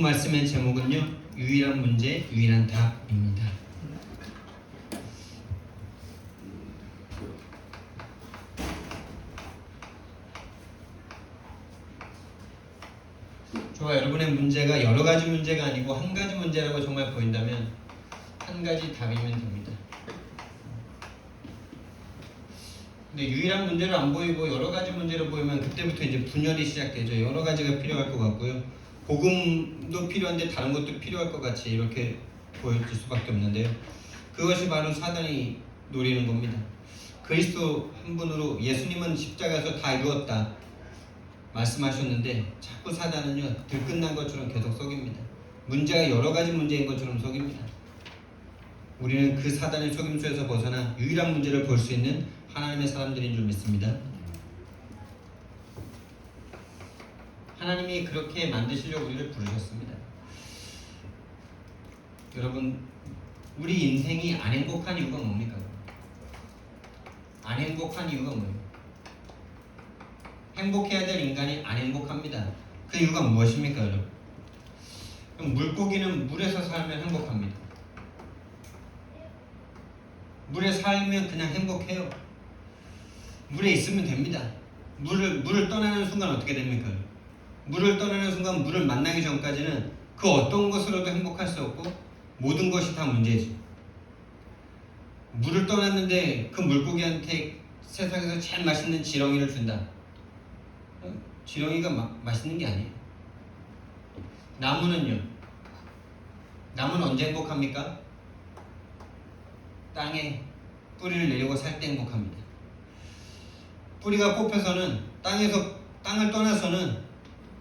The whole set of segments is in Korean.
말씀의 제목은요, 유일한 문제, 유일한 답입니다. 저와 여러분의 문제가 여러 가지 문제가 아니고 한 가지 문제라고 정말 보인다면 한 가지 답이면 됩니다. 근데 유일한 문제로 안 보이고 여러 가지 문제로 보이면 그때부터 이제 분열이 시작되죠. 여러 가지가 필요할 것 같고요. 복음도 필요한데 다른 것도 필요할 것 같이 이렇게 보여질 수밖에 없는데요. 그것이 바로 사단이 노리는 겁니다. 그리스도 한 분으로 예수님은 십자가에서 다 이루었다 말씀하셨는데 자꾸 사단은요, 들끝난 것처럼 계속 속입니다. 문제가 여러 가지 문제인 것처럼 속입니다. 우리는 그 사단의 속임수에서 벗어나 유일한 문제를 볼 수 있는 하나님의 사람들인 줄 믿습니다. 하나님이 그렇게 만드시려고 우리를 부르셨습니다. 여러분, 우리 인생이 안 행복한 이유가 뭡니까? 안 행복한 이유가 뭐예요? 행복해야 될 인간이 안 행복합니다. 그 이유가 무엇입니까, 여러분? 물고기는 물에서 살면 행복합니다. 물에 살면 그냥 행복해요. 물에 있으면 됩니다. 물을 떠나는 순간 어떻게 됩니까? 물을 떠나는 순간 물을 만나기 전까지는 그 어떤 것으로도 행복할 수 없고 모든 것이 다 문제지. 물을 떠났는데 그 물고기한테 세상에서 제일 맛있는 지렁이를 준다. 지렁이가 맛있는 게 아니에요. 나무는요? 나무는 언제 행복합니까? 땅에 뿌리를 내리고 살 때 행복합니다. 뿌리가 뽑혀서는 땅을 떠나서는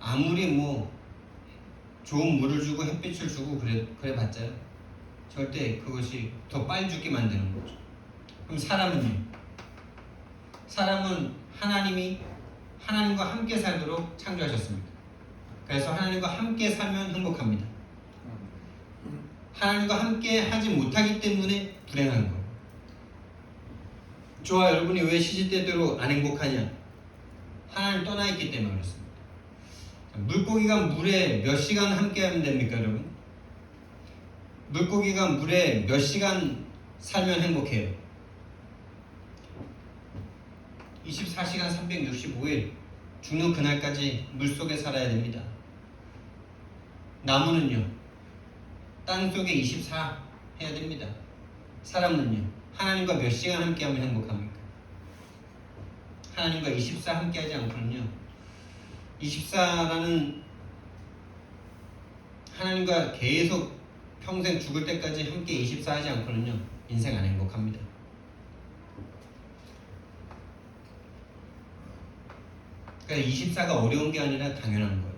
아무리 좋은 물을 주고 햇빛을 주고 그래 봤자요, 절대 그것이 더 빨리 죽게 만드는 거죠. 그럼 사람은요? 사람은 하나님과 함께 살도록 창조하셨습니다. 그래서 하나님과 함께 살면 행복합니다. 하나님과 함께 하지 못하기 때문에 불행한 거예요. 저와 여러분이 왜 시시때때로 안 행복하냐? 하나님 떠나 있기 때문에 그렇습니다. 물고기가 물에 몇 시간 함께 하면 됩니까, 여러분? 물고기가 물에 몇 시간 살면 행복해요? 24시간 365일 죽는 그날까지 물속에 살아야 됩니다. 나무는요, 땅속에 24 해야 됩니다. 사람은요, 하나님과 몇 시간 함께하면 행복합니까? 하나님과 24 함께하지 않고는요, 24라는 하나님과 계속 평생 죽을 때까지 함께 24 하지 않고는요, 인생 안 행복합니다. 그러니까 24가 어려운 게 아니라 당연한 거예요.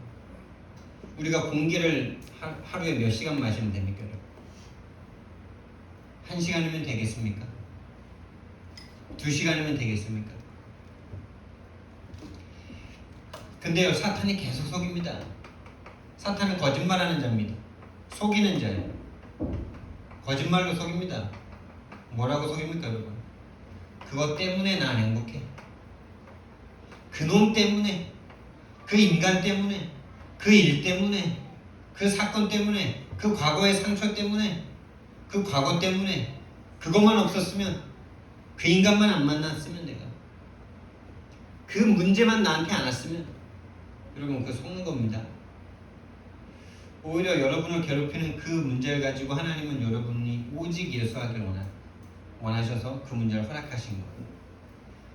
우리가 공기를 하루에 몇 시간 마시면 됩니까? 1시간이면 되겠습니까? 2시간이면 되겠습니까? 근데요, 사탄이 계속 속입니다. 사탄은 거짓말하는 자입니다. 속이는 자예요. 거짓말로 속입니다. 뭐라고 속입니까, 여러분? 그것 때문에 나 안 행복해. 그놈 때문에, 그 인간 때문에, 그 일 때문에, 그 사건 때문에, 그 과거의 상처 때문에, 그 과거 때문에, 그것만 없었으면, 그 인간만 안 만났으면, 내가 그 문제만 나한테 안 왔으면, 여러분, 그거 속는 겁니다. 오히려 여러분을 괴롭히는 그 문제를 가지고 하나님은 여러분이 오직 예수하기를 원하셔서 그 문제를 허락하신 거예요.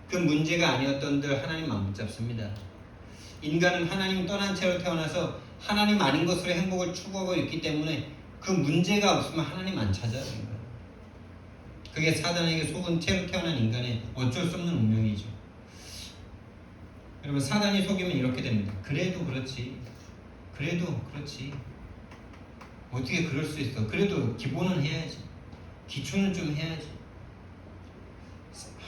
그 문제가 아니었던들 하나님 안 붙잡습니다. 인간은 하나님 떠난 채로 태어나서 하나님 아닌 것으로 행복을 추구하고 있기 때문에 그 문제가 없으면 하나님 안 찾아요. 그게 사단에게 속은 채로 태어난 인간의 어쩔 수 없는 운명이죠. 여러분, 사단이 속이면 이렇게 됩니다. 그래도 그렇지. 어떻게 그럴 수 있어? 그래도 기본은 해야지. 기초는 좀 해야지.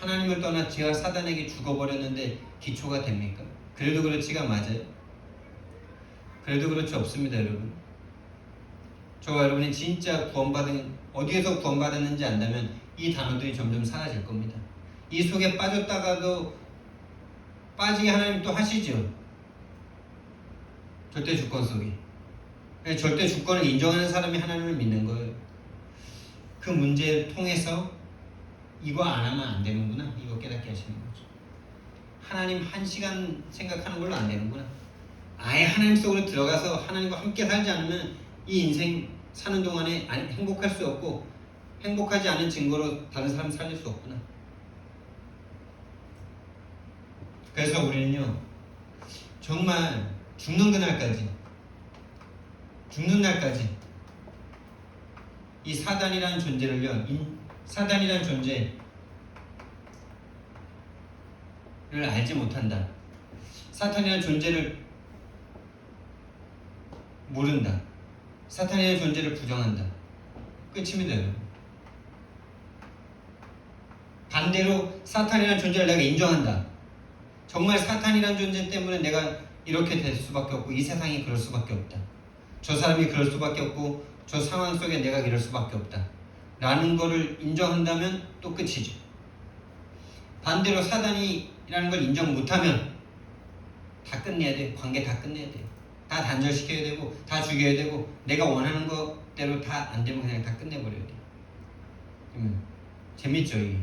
하나님을 떠나 죄와 사단에게 죽어버렸는데 기초가 됩니까? 그래도 그렇지가 맞아요? 그래도 그렇지 없습니다, 여러분. 저와 여러분이 진짜 어디에서 구원받았는지 안다면 이 단어들이 점점 사라질 겁니다. 이 속에 빠졌다가도 빠지게 하나님 또 하시죠. 절대 주권 속에. 절대 주권을 인정하는 사람이 하나님을 믿는 거예요. 그 문제를 통해서 이거 안 하면 안 되는구나, 이거 깨닫게 하시는 거죠. 하나님 한 시간 생각하는 걸로 안 되는구나. 아예 하나님 속으로 들어가서 하나님과 함께 살지 않으면 이 인생 사는 동안에 행복할 수 없고, 행복하지 않은 증거로 다른 사람 살릴 수 없구나. 그래서 우리는요, 정말 죽는 그날까지, 죽는 날까지 이 사단이라는 존재를요, 사단이라는 존재를 알지 못한다, 사탄이라는 존재를 모른다, 사탄이라는 존재를 부정한다, 끝입니다. 반대로 사탄이라는 존재를 내가 인정한다. 정말 사탄이라는 존재 때문에 내가 이렇게 될 수밖에 없고, 이 세상이 그럴 수밖에 없다, 저 사람이 그럴 수밖에 없고, 저 상황 속에 내가 이럴 수밖에 없다 라는 거를 인정한다면 또 끝이죠. 반대로 사단이라는 걸 인정 못하면 다 끝내야 돼. 관계 다 끝내야 돼. 다 단절시켜야 되고, 다 죽여야 되고, 내가 원하는 것대로 다 안 되면 그냥 다 끝내버려야 돼. 재밌죠, 이게.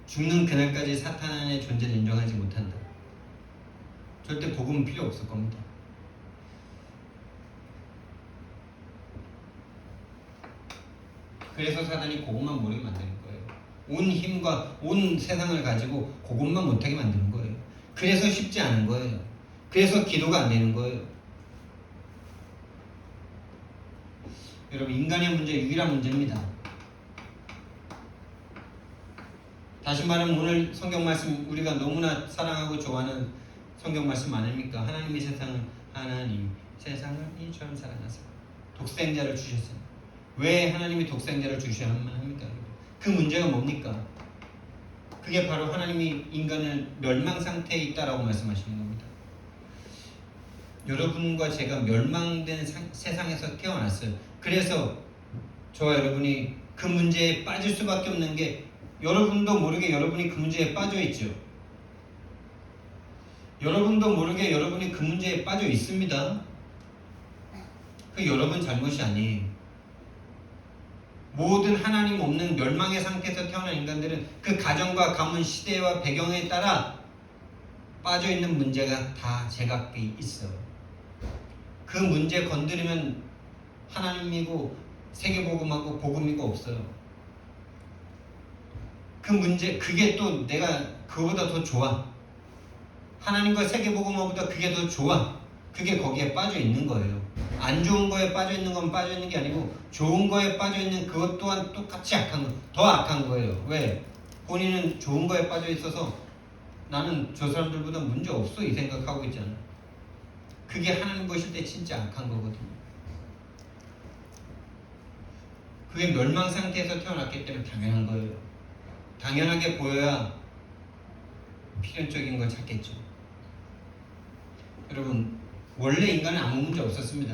죽는 그날까지 사탄의 존재를 인정하지 못한다. 절대 복음은 필요 없을 겁니다. 그래서 사단이 그것만 모르게 만드는 거예요. 온 힘과 온 세상을 가지고 그것만 못하게 만드는 거예요. 그래서 쉽지 않은 거예요. 그래서 기도가 안 되는 거예요. 여러분, 인간의 문제, 유일한 문제입니다. 다시 말하면 오늘 성경 말씀, 우리가 너무나 사랑하고 좋아하는 성경 말씀 아닙니까? 하나님이 세상을 이처럼 사랑하사 독생자를 주셨습니다. 왜 하나님이 독생자를 주셔야만 합니까? 그 문제가 뭡니까? 그게 바로 하나님이 인간을 멸망 상태에 있다라고 말씀하시는 겁니다. 여러분과 제가 멸망된 세상에서 태어났어요. 그래서 저와 여러분이 그 문제에 빠질 수밖에 없는 게, 여러분도 모르게 여러분이 그 문제에 빠져 있죠. 여러분도 모르게 여러분이 그 문제에 빠져 있습니다. 그 여러분 잘못이 아니에요. 모든 하나님 없는 멸망의 상태에서 태어난 인간들은 그 가정과 가문, 시대와 배경에 따라 빠져있는 문제가 다 제각기 있어요. 그 문제 건드리면 하나님이고 세계복음하고 복음이고 없어요. 그 문제, 그게 또 내가 그거보다 더 좋아, 하나님과 세계복음보다 그게 더 좋아, 그게 거기에 빠져 있는 거예요. 안 좋은 거에 빠져 있는 건 빠져 있는 게 아니고, 좋은 거에 빠져 있는 그것 또한 똑같이 악한 거, 더 악한 거예요. 왜? 본인은 좋은 거에 빠져 있어서 나는 저 사람들보다 문제 없어 이 생각하고 있잖아. 그게 하나님 보실 때 진짜 악한 거거든요. 그게 멸망 상태에서 태어났기 때문에 당연한 거예요. 당연하게 보여야 필연적인 걸 찾겠죠. 여러분, 원래 인간은 아무 문제 없었습니다.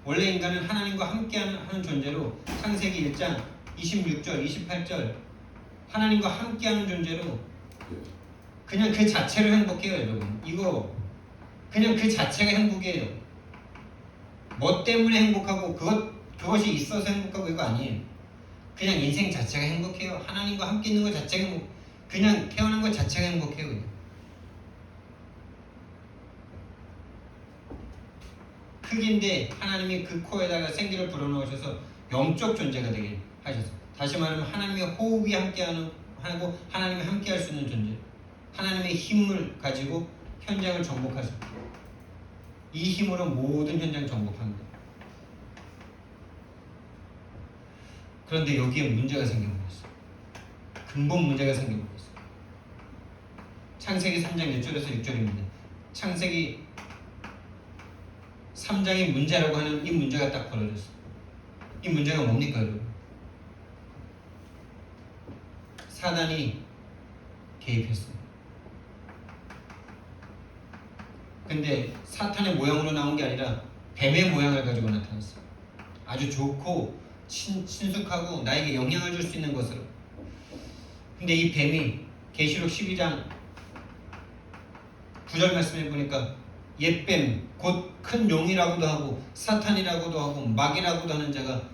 원래 인간은 하나님과 함께하는 존재로, 창세기 1장 26절, 28절 하나님과 함께하는 존재로 그냥 그 자체로 행복해요. 여러분, 이거 그냥 그 자체가 행복이에요. 뭐 때문에 행복하고 그것이 있어서 행복하고 이거 아니에요. 그냥 인생 자체가 행복해요. 하나님과 함께 있는 것 자체가 행복, 그냥 태어난 것 자체가 행복해요. 그냥. 흙인데 하나님이 그 코에다가 생기를 불어넣으셔서 영적 존재가 되게 하셨어요. 다시 말하면 하나님의 호흡이 함께하고 하나님이 함께할 수 있는 존재, 하나님의 힘을 가지고 현장을 정복하십니다. 이 힘으로 모든 현장 정복합니다. 그런데 여기에 문제가 생겨버렸어요. 근본 문제가 생겨버렸어요. 창세기 3장 1절에서 6절입니다. 창세기 3장의 문제라고 하는 이 문제가 딱 벌어졌어요. 이 문제가 뭡니까, 여러분? 사단이 개입했어요. 근데 사탄의 모양으로 나온 게 아니라 뱀의 모양을 가지고 나타났어요. 아주 좋고 친숙하고 나에게 영향을 줄 수 있는 것으로. 근데 이 뱀이 계시록 12장 9절 말씀해 보니까 옛뱀 곧 큰 용이라고도 하고 사탄이라고도 하고 마귀라고도 하는 자가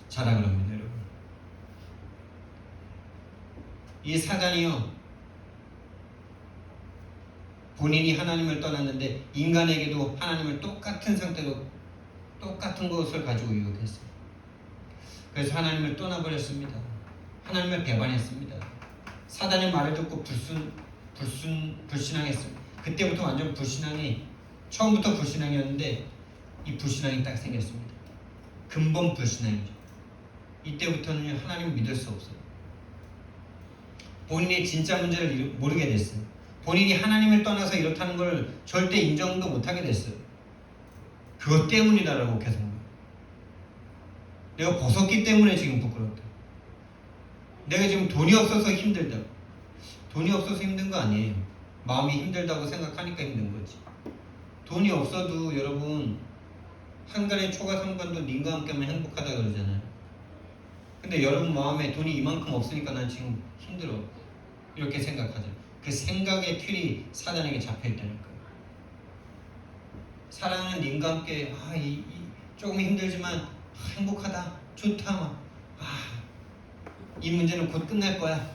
자랑을 합니다. 여러분, 이 사단이요, 본인이 하나님을 떠났는데 인간에게도 하나님을 똑같은 상태로 똑같은 것을 가지고 유혹했어요. 그래서 하나님을 떠나버렸습니다. 하나님을 배반했습니다. 사단의 말을 듣고 불신앙했습니다. 그때부터 완전 불신앙이, 처음부터 불신앙이었는데 이 불신앙이 딱 생겼습니다. 근본 불신앙이죠. 이때부터는 하나님을 믿을 수 없어요. 본인의 진짜 문제를 모르게 됐어요. 본인이 하나님을 떠나서 이렇다는 걸 절대 인정도 못하게 됐어요. 그것 때문이다라고 계속 말해요. 내가 벗었기 때문에 지금 부끄럽다. 내가 지금 돈이 없어서 힘들다. 돈이 없어서 힘든 거 아니에요. 마음이 힘들다고 생각하니까 힘든 거지. 돈이 없어도 여러분, 한간의 초가 상관도 님과 함께하면 행복하다 그러잖아요. 근데 여러분 마음에 돈이 이만큼 없으니까 난 지금 힘들어, 이렇게 생각하죠. 그 생각의 틀이 사단에게 잡혀있다는 거예요. 사랑하는 님과 함께 조금 힘들지만 행복하다, 좋다, 이 문제는 곧 끝날 거야.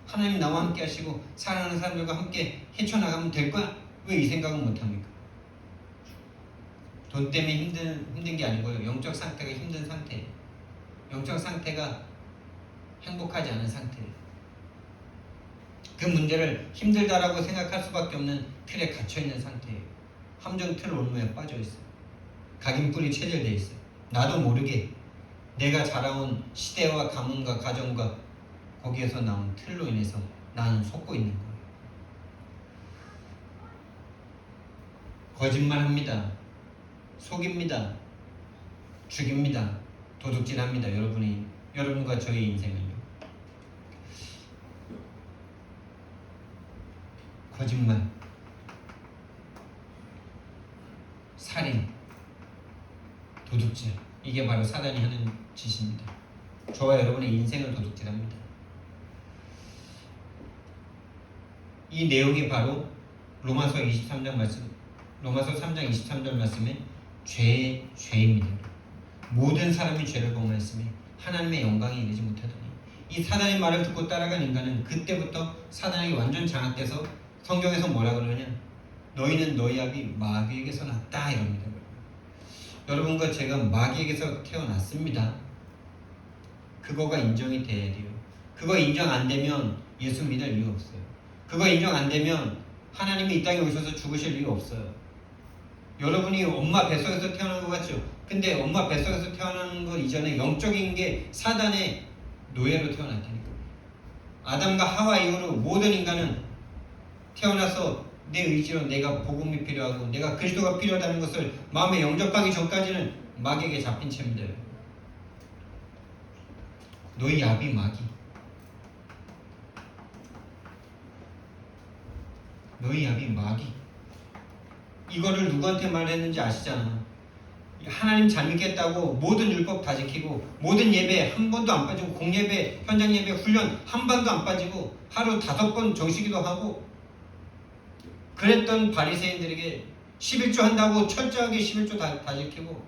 하나님 나와 함께 하시고 사랑하는 사람들과 함께 헤쳐나가면 될 거야. 왜 이 생각은 못합니까? 돈 때문에 힘든 게 아니고요, 영적 상태가 힘든 상태예요. 영적 상태가 행복하지 않은 상태예요. 그 문제를 힘들다라고 생각할 수밖에 없는 틀에 갇혀있는 상태예요. 함정 틀 올무에 빠져있어요. 각인뿔이 체질되어 있어요. 나도 모르게 내가 자라온 시대와 가문과 가정과 거기에서 나온 틀로 인해서 나는 속고 있는 거예요. 거짓말합니다. 속입니다. 죽입니다. 도둑질합니다. 여러분과 저의 인생은요. 거짓말, 살인, 도둑질, 이게 바로 사단이 하는 짓입니다. 저와 여러분의 인생을 도둑질합니다. 이 내용이 바로 로마서 3장 23절 말씀에 죄입니다. 모든 사람이 죄를 범하였으니 하나님의 영광에 이르지 못하더니, 이 사단의 말을 듣고 따라간 인간은 그때부터 사단에게 완전 장악돼서, 성경에서 뭐라 그러냐, 너희는 너희 아비 마귀에게서 났다 이럽니다. 여러분과 제가 마귀에게서 태어났습니다. 그거가 인정이 돼야 돼요. 그거 인정 안 되면 예수 믿을 이유 없어요. 그거 인정 안 되면 하나님이 이 땅에 오셔서 죽으실 이유 없어요. 여러분이 엄마 뱃속에서 태어난 것 같죠? 근데 엄마 뱃속에서 태어나는 것 이전에 영적인 게 사단의 노예로 태어났다니까. 아담과 하와 이후로 모든 인간은 태어나서 내 의지로 내가 복음이 필요하고 내가 그리스도가 필요하다는 것을 마음에 영접하기 전까지는 마귀에게 잡힌 채입니다. 너희 아비 마귀, 너희 아비 마귀, 이거를 누구한테 말했는지 아시잖아. 하나님 잘 믿겠다고 모든 율법 다 지키고 모든 예배 한 번도 안 빠지고 공예배, 현장 예배, 훈련 한 번도 안 빠지고 하루 5번 정시기도 하고 그랬던 바리새인들에게 11조 한다고 철저하게 11조 다 지키고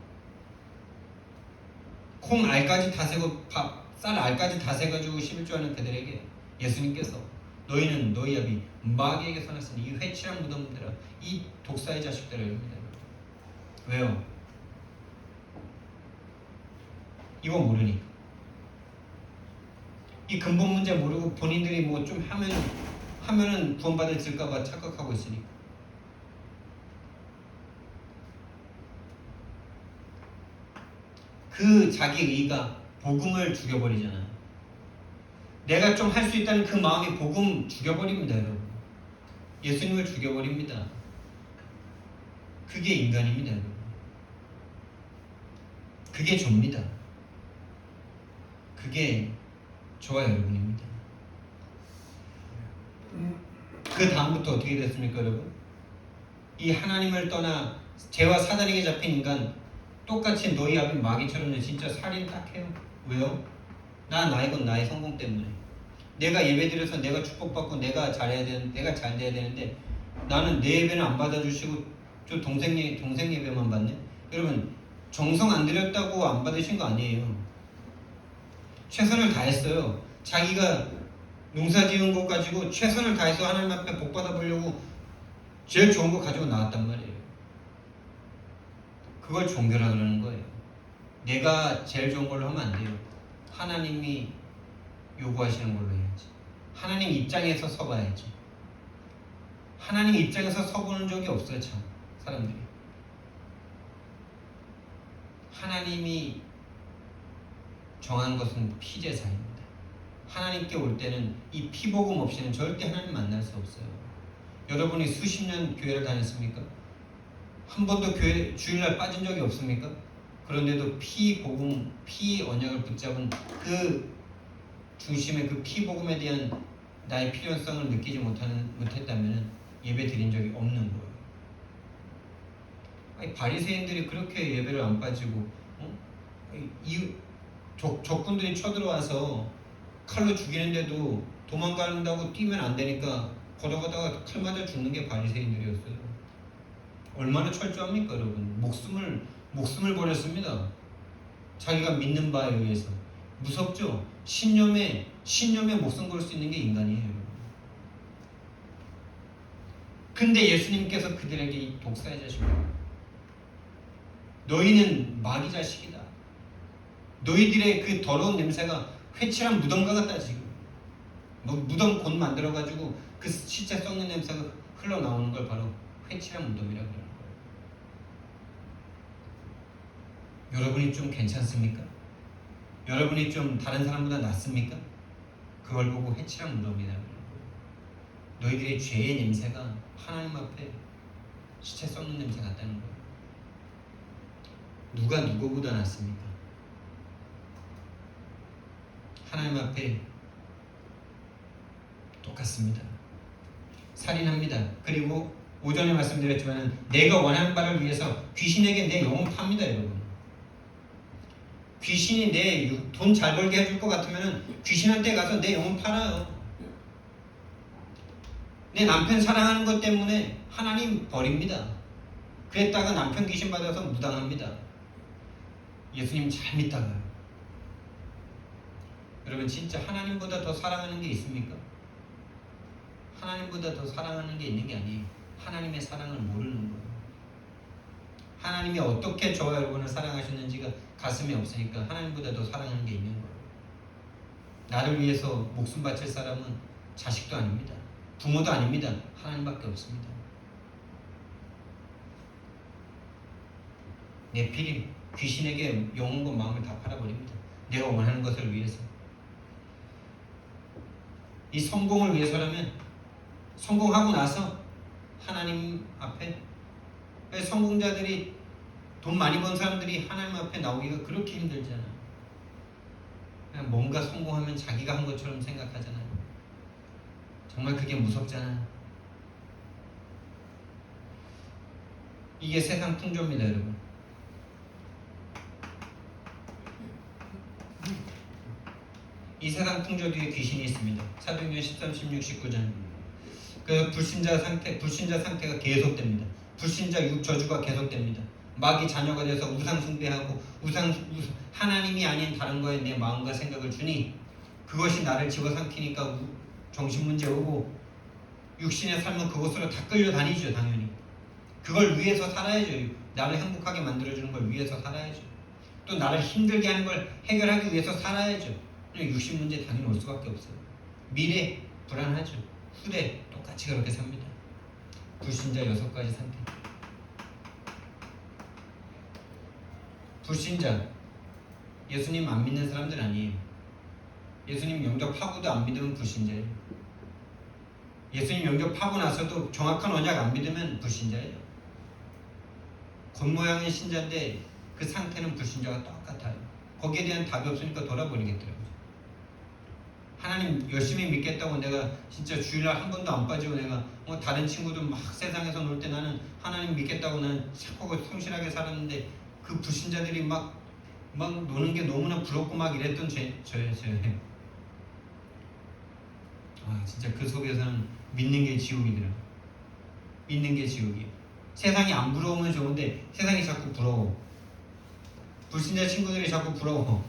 콩 알까지 다 세고 쌀 알까지 다 세가지고 11조 하는 그들에게 예수님께서 너희는 너희 아비 마귀에게서 났으니 이 회칠한 무덤들아, 이 독사의 자식들아 이럽니다. 왜요? 이거 모르니까. 이 근본 문제 모르고 본인들이 뭐 좀 하면은 구원받을까봐 착각하고 있으니까. 그 자기 의가 복음을 죽여버리잖아요. 내가 좀 할 수 있다는 그 마음이 복음 죽여버립니다, 여러분. 예수님을 죽여버립니다. 그게 인간입니다, 여러분. 그게 저입니다. 그게 저와 여러분입니다. 그 다음부터 어떻게 됐습니까, 여러분? 이 하나님을 떠나 죄와 사단에게 잡힌 인간, 똑같이 너희 아비 마귀처럼 진짜 살인 딱 해요. 왜요? 나이건 나의 성공 때문에. 내가 예배드려서 내가 축복받고 내가 잘해야 되는, 내가 잘 돼야 되는데 나는 내 예배는 안 받아주시고 저 동생 예배만 받네. 여러분 정성 안 들였다고 안 받으신 거 아니에요. 최선을 다했어요. 자기가 농사 지은 것 가지고 최선을 다해서 하나님 앞에 복 받아 보려고 제일 좋은 거 가지고 나왔단 말이에요. 그걸 종교라 그러는 거예요. 내가 제일 좋은 걸로 하면 안 돼요. 하나님이 요구하시는 걸로 해야지. 하나님 입장에서 서봐야지. 하나님 입장에서 서보는 적이 없어요. 참 사람들이. 하나님이 정한 것은 피제사입니다. 하나님께 올 때는 이 피복음 없이는 절대 하나님 만날 수 없어요. 여러분이 수십 년 교회를 다녔습니까? 한 번도 교회 주일날 빠진 적이 없습니까? 그런데도 피복음, 피 언약을 붙잡은 그 중심의 그 피복음에 대한 나의 필요성을 느끼지 못했다면 예배 드린 적이 없는 거예요. 아니, 바리새인들이 그렇게 예배를 안 빠지고 이 적군들이 쳐들어와서 칼로 죽이는데도 도망간다고 뛰면 안 되니까 걸어가다가 칼 맞아 죽는 게 바리새인들이었어요. 얼마나 철저합니까, 여러분? 목숨을 버렸습니다. 자기가 믿는 바에 의해서. 무섭죠? 신념에 목숨 걸 수 있는 게 인간이에요. 근데 예수님께서 그들에게 이 독사의 자식이다. 너희는 마귀 자식이다. 너희들의 그 더러운 냄새가 회칠한 무덤과 같다 지금. 무덤 곧 만들어가지고 그 시체 썩는 냄새가 흘러나오는 걸 바로 회칠한 무덤이라고 그러는 거예요. 여러분이 좀 괜찮습니까? 여러분이 좀 다른 사람보다 낫습니까? 그걸 보고 회칠한 무덤이라고 그러는 거예요. 너희들의 죄의 냄새가 하나님 앞에 시체 썩는 냄새 같다는 거예요. 누가 누구보다 낫습니까? 하나님 앞에 똑같습니다. 살인합니다. 그리고 오전에 말씀드렸지만 내가 원하는 바를 위해서 귀신에게 내 영혼 팝니다, 여러분. 귀신이 내 돈 잘 벌게 해줄 것 같으면 귀신한테 가서 내 영혼 팔아요. 내 남편 사랑하는 것 때문에 하나님 버립니다. 그랬다가 남편 귀신 받아서 무당합니다. 예수님 잘 믿다가요. 여러분 진짜 하나님보다 더 사랑하는 게 있습니까? 하나님보다 더 사랑하는 게 있는 게 아니에요. 하나님의 사랑을 모르는 거예요. 하나님이 어떻게 저와 여러분을 사랑하셨는지가 가슴에 없으니까 하나님보다 더 사랑하는 게 있는 거예요. 나를 위해서 목숨 바칠 사람은 자식도 아닙니다. 부모도 아닙니다. 하나님밖에 없습니다. 네피림, 귀신에게 영혼과 마음을 다 팔아버립니다. 내가 원하는 것을 위해서. 이 성공을 위해서라면 성공하고 나서 하나님 앞에, 성공자들이 돈 많이 번 사람들이 하나님 앞에 나오기가 그렇게 힘들잖아요. 그냥 뭔가 성공하면 자기가 한 것처럼 생각하잖아요. 정말 그게 무섭잖아요. 이게 세상 풍조입니다, 여러분. 이 세상 풍조 뒤에 귀신이 있습니다. 사도행전 13, 16, 19장. 그 불신자 상태가 계속됩니다. 불신자 육저주가 계속됩니다. 마귀 자녀가 돼서 우상 숭배하고 하나님이 아닌 다른 거에 내 마음과 생각을 주니 그것이 나를 집어삼키니까 정신문제 오고 육신의 삶은 그곳으로 다 끌려다니죠. 당연히 그걸 위해서 살아야죠. 나를 행복하게 만들어주는 걸 위해서 살아야죠. 또 나를 힘들게 하는 걸 해결하기 위해서 살아야죠. 육신 문제 당연히 올 수밖에 없어요. 미래 불안하죠. 후대 똑같이 그렇게 삽니다. 불신자 6가지 상태. 불신자, 예수님 안 믿는 사람들 아니에요. 예수님 영접하고도 안 믿으면 불신자예요. 예수님 영접하고 나서도 정확한 언약 안 믿으면 불신자예요. 겉모양은 신자인데 그 상태는 불신자가 똑같아요. 거기에 대한 답이 없으니까 돌아버리겠더라고요. 하나님 열심히 믿겠다고 내가 진짜 주일날 한 번도 안 빠지고 내가 다른 친구들 막 세상에서 놀 때 나는 하나님 믿겠다고 나는 착하고 성실하게 살았는데 그 불신자들이 막 노는 게 너무나 부럽고 막 이랬던 저예요. 진짜 그 속에서는 믿는 게 지옥이더라고요. 믿는 게 지옥이에요. 세상이 안 부러우면 좋은데 세상이 자꾸 부러워. 불신자 친구들이 자꾸 부러워.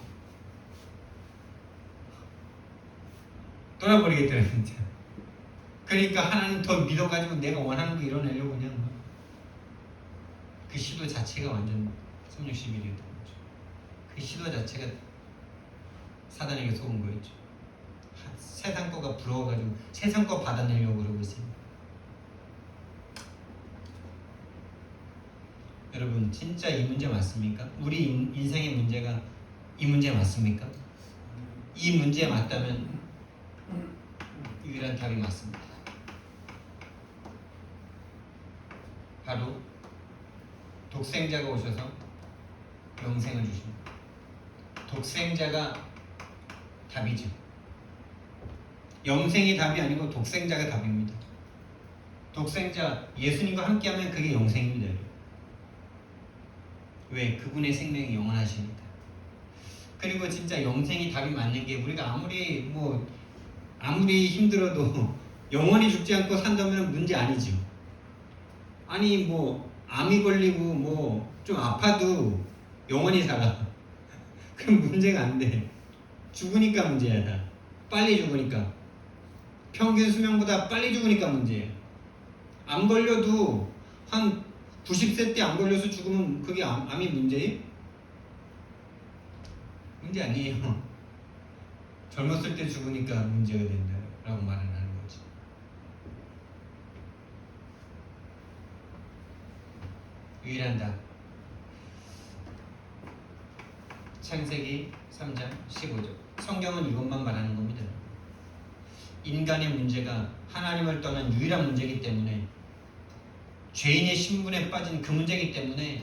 돌아버리겠더라 진짜. 그러니까 하나님 더 믿어가지고 내가 원하는 거 이뤄내려고 그냥 그 시도 자체가 완전 1611이었던 거죠. 그 시도 자체가 사단에게 속은 거였죠. 세상 거가 부러워가지고 세상 거 받아내려고 그러고 있어요. 여러분 진짜 이 문제 맞습니까? 우리 인생의 문제가 이 문제 맞습니까? 이 문제에 맞다면 유일한 답이 맞습니다. 바로 독생자가 오셔서 영생을 주십니다. 독생자가 답이죠. 영생이 답이 아니고 독생자가 답입니다. 독생자 예수님과 함께하면 그게 영생입니다. 왜? 그분의 생명이 영원하시니까. 그리고 진짜 영생이 답이 맞는 게 우리가 아무리 힘들어도 영원히 죽지 않고 산다면 문제 아니죠. 아니 암이 걸리고 좀 아파도 영원히 살아. 그럼 문제가 안 돼. 죽으니까 문제야 다. 빨리 죽으니까. 평균 수명보다 빨리 죽으니까 문제예요. 암 걸려도 한 90세 때 암 걸려서 죽으면 그게 암이 문제예요? 문제 아니에요. 젊었을 때 죽으니까 문제가 된다라고 말을 하는 거지. 유일한 답. 창세기 3장 15절. 성경은 이것만 말하는 겁니다. 인간의 문제가 하나님을 떠난 유일한 문제이기 때문에, 죄인의 신분에 빠진 그 문제이기 때문에,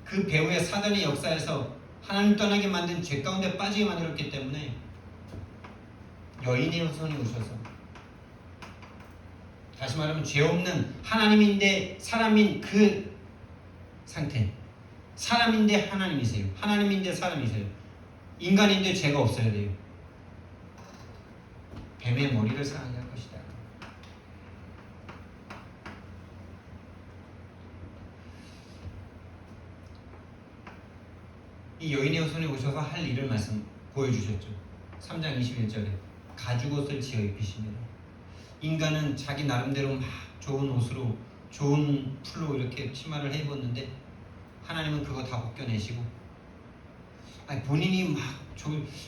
그 배후의 사단의 역사에서 하나님 떠나게 만든 죄 가운데 빠지게 만들었기 때문에 여인의 후손이 오셔서, 다시 말하면 죄 없는 하나님인데 사람인 그 상태, 사람인데 하나님이세요. 하나님인데 사람이세요. 인간인데 죄가 없어야 돼요. 뱀의 머리를 상하게 할 것이다. 이 여인의 후손이 오셔서 할 일을 보여주셨죠. 3장 21절에 가죽옷을 지어 입히십니다. 인간은 자기 나름대로 막 좋은 옷으로, 좋은 풀로 이렇게 치마를 해 입었는데 하나님은 그거 다 벗겨내시고, 본인이 막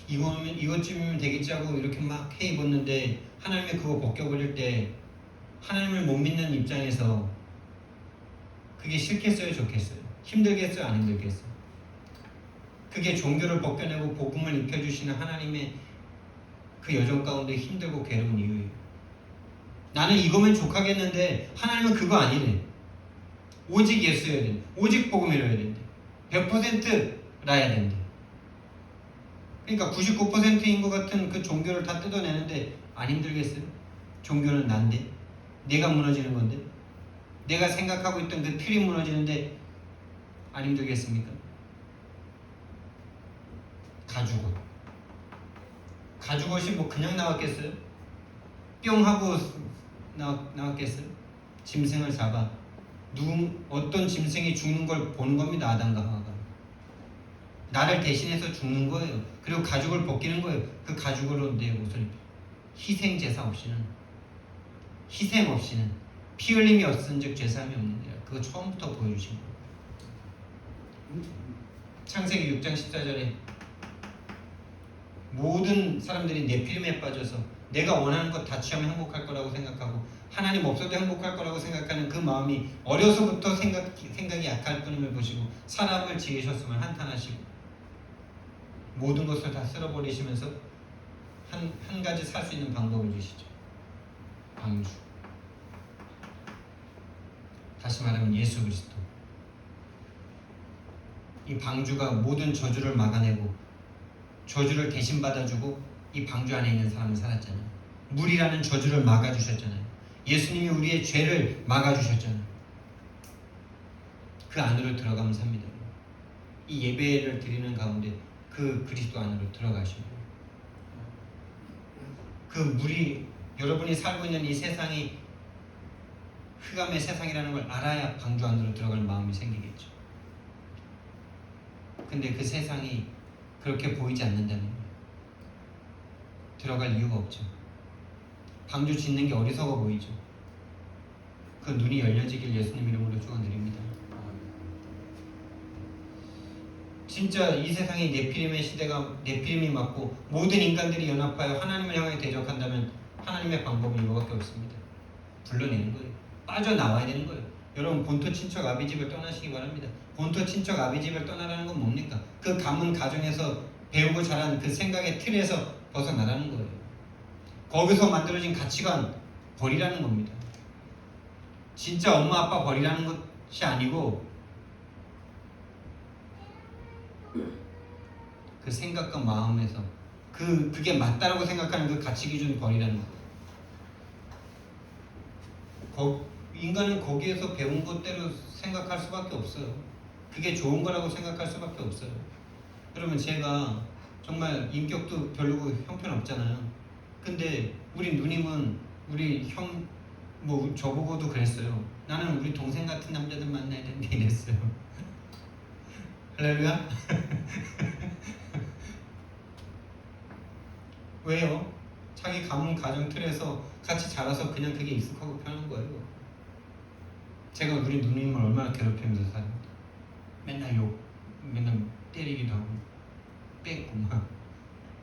이것쯤이면 되겠지 하고 이렇게 막 해 입었는데 하나님이 그거 벗겨버릴 때 하나님을 못 믿는 입장에서 그게 싫겠어요, 좋겠어요? 힘들겠어요, 안 힘들겠어요? 그게 종교를 벗겨내고 복음을 입혀주시는 하나님의 그 여정 가운데 힘들고 괴로운 이유예요. 나는 이거면 족하겠는데 하나님은 그거 아니래. 오직 예수여야 된다. 오직 복음이라야 된다. 100%라야 된다. 그러니까 99%인 것 같은 그 종교를 다 뜯어내는데 안 힘들겠어요? 종교는 난데, 내가 무너지는 건데, 내가 생각하고 있던 그 틀이 무너지는데 안 힘들겠습니까? 가죽옷이 그냥 나왔겠어요? 뿅 하고 나왔겠어요? 짐승을 잡아 어떤 짐승이 죽는 걸 보는 겁니다. 아담과 하와가 나를 대신해서 죽는 거예요. 그리고 가죽을 벗기는 거예요. 그 가죽으로 내 옷을 희생 제사 없이는, 희생 없이는, 피 흘림이 없은즉 제사함이 없느니라. 그거 처음부터 보여주신 거예요. 창세기 6장 14절에 모든 사람들이 네피림에 빠져서 내가 원하는 것 다 취하면 행복할 거라고 생각하고 하나님 없어도 행복할 거라고 생각하는 그 마음이 어려서부터 생각이 약할 뿐임을 보시고 사람을 지으셨음을 한탄하시고 모든 것을 다 쓸어버리시면서 한 가지 살 수 있는 방법을 주시죠. 방주. 다시 말하면 예수 그리스도. 이 방주가 모든 저주를 막아내고 저주를 대신 받아주고 이 방주 안에 있는 사람은 살았잖아요. 물이라는 저주를 막아주셨잖아요. 예수님이 우리의 죄를 막아주셨잖아요. 그 안으로 들어가면 삽니다. 이 예배를 드리는 가운데 그 그리스도 안으로 들어가시고, 그 물이, 여러분이 살고 있는 이 세상이 흑암의 세상이라는 걸 알아야 방주 안으로 들어갈 마음이 생기겠죠. 근데 그 세상이 그렇게 보이지 않는다면 들어갈 이유가 없죠. 방주 짓는 게 어리석어 보이죠. 그 눈이 열려지길 예수님 이름으로 축원드립니다. 진짜 이 세상이 네피림의 시대가 네피림이 맞고 모든 인간들이 연합하여 하나님을 향해 대적한다면 하나님의 방법은 이거밖에 없습니다. 불러내는 거예요. 빠져나와야 되는 거예요. 여러분 본토 친척 아비집을 떠나시기 바랍니다. 본토 친척 아비집을 떠나라는 건 뭡니까? 그 가문 가정에서 배우고 자란 그 생각의 틀에서 벗어나라는 거예요. 거기서 만들어진 가치관 버리라는 겁니다. 진짜 엄마 아빠 버리라는 것이 아니고 그 생각과 마음에서 그게 맞다라고 생각하는 그 가치 기준 버리라는 거예요. 인간은 거기에서 배운 것대로 생각할 수밖에 없어요. 그게 좋은 거라고 생각할 수밖에 없어요. 그러면 제가 정말 인격도 별로고 형편없잖아요. 근데 우리 누님은 우리 형 뭐 저보고도 그랬어요. 나는 우리 동생 같은 남자들 만나야 되는데 이랬어요. 할렐루야. 왜요? 자기 가문 가정 틀에서 같이 자라서 그냥 그게 익숙하고 편한 거예요. 제가 우리 누님을 얼마나 괴롭히면서 살아요. 맨날 맨날 때리기도 하고 뺏고 막.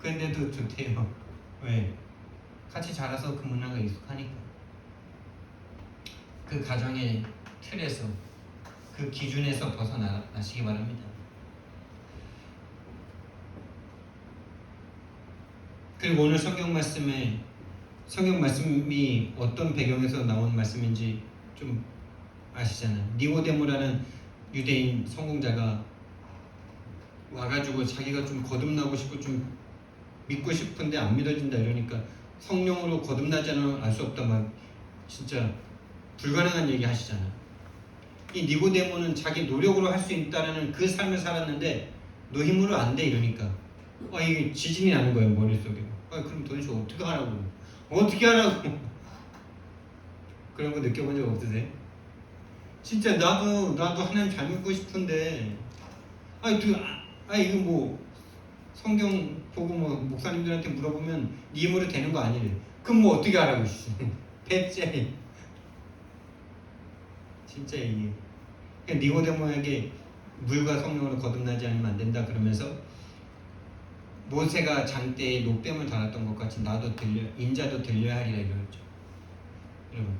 그런데도 좋대요. 왜? 같이 자라서 그 문화가 익숙하니까. 그 가정의 틀에서 그 기준에서 벗어나시기 바랍니다. 그리고 오늘 성경 말씀이 어떤 배경에서 나온 말씀인지 좀 아시잖아요. 니고데모라는 유대인 성공자가 와가지고 자기가 좀 거듭나고 싶고 좀 믿고 싶은데 안 믿어진다 이러니까 성령으로 거듭나지 않으면 알 수 없다 막 진짜 불가능한 얘기 하시잖아요. 이 니고데모는 자기 노력으로 할 수 있다는 그 삶을 살았는데 너 힘으로 안 돼 이러니까 이게 지진이 나는 거예요 머릿속에. 그럼 도대체 어떻게 하라고? 그런 거 느껴본 적 없으세요? 진짜 나도 하나님 잘 믿고 싶은데 이거 뭐 성경 보고 뭐 목사님들한테 물어보면 네 힘으로 되는 거 아니래. 그럼 뭐 어떻게 하라고? 배째. 진짜 이게 니고데모에게 물과 성령으로 거듭나지 않으면 안 된다 그러면서 모세가 장대에 노뱀을 달았던 것 같이 나도 인자도 들려야 하리라 이러죠. 여러분